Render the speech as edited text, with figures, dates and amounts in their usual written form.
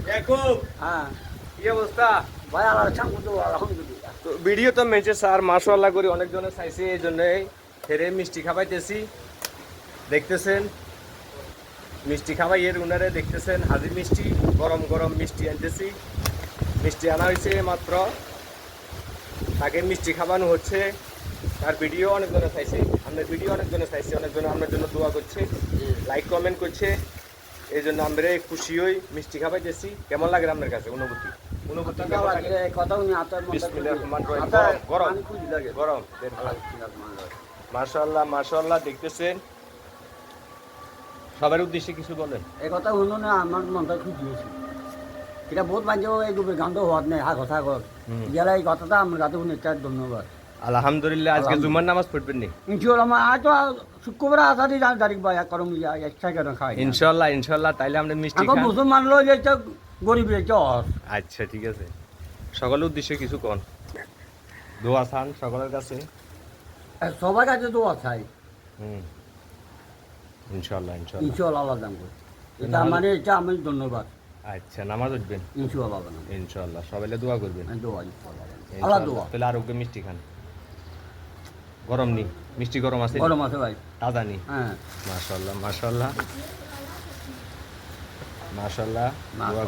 ইয়াকুব, হ্যাঁ কি অবস্থা? ভাই আলহামদুলিল্লাহ। তো ভিডিও তো মেনছে স্যার, মাশাআল্লাহ করি অনেকজনে চাইছে, এই জন্য ফেরে মিষ্টি খাওয়াইতেছি। দেখতেছেন মিষ্টি খাওয়াই এর উনারে দেখতেছেন, হাজির মিষ্টি, গরম গরম মিষ্টি আনতেছি। মিষ্টি আনা হয়েছে মাত্র, তাকে মিষ্টি খাওয়ানো হচ্ছে। তার ভিডিও অনেকজনে চাইছে, আপনার ভিডিও অনেকজনে চাইছে, অনেকজনে আপনার জন্য দোয়া করছে, লাইক কমেন্ট করছে। এই জন্য আমরা খুশি হই, মিষ্টি খাওয়াইতেছি। কেমন লাগে আপনার কাছে অনুভূতি? অনুভূতি কেমন লাগে? বিসমিল্লাহির রহমানির রহিম। গরম গরম গরম। মাশাআল্লাহ মাশাআল্লাহ, দেখতেছেন। সবার উদ্দেশ্যে কিছু বলেন। এই কথা শুনো না, আমার মনটা খুশি হয়েছে। এটা বহুত মানছে এই গান তো হওয়ার নেই, হা কথা কর গেলে এই কথাটা আমার কাছে শুনে ধন্যবাদ। আলহামদুলিল্লাহ। আজকে জুমার নামাজ পড়বেন নি? ইনশাআল্লাহ আজ তো শুক্রবার আসা দিয়ে জান তারিখ ভাই করম ইচ্ছা কেন খাই ইনশাআল্লাহ ইনশাআল্লাহ। তাইলে আমরা মিষ্টি এখন খান। মুসলমান লোক যে গরিব চর। আচ্ছা ঠিক আছে, সকলের উদ্দেশ্যে কিছু কোন, দোয়া চান সকলের কাছে। সবার কাছে তো আছাই। ইনশাআল্লাহ ইনশাআল্লাহ ইনশাআল্লাহ আল্লাহ দাম করে এটা মানে এটা আমি ধন্যবাদ। আচ্ছা, নামাজ উঠবেন ইনশাআল্লাহ ইনশাআল্লাহ, সবাইলে দোয়া করবেন। দোয়া ইনশাআল্লাহ আল্লাহ ইনশাআল্লাহ। দোয়া। তাহলে আর ওকে মিষ্টি খান। গরম নি? মিষ্টি গরম আছে? গরম আছে ভাই, তাজা নি? হ্যাঁ মাশাআল্লাহ মাশাআল্লাহ মাশাআল্লাহ। দোয়া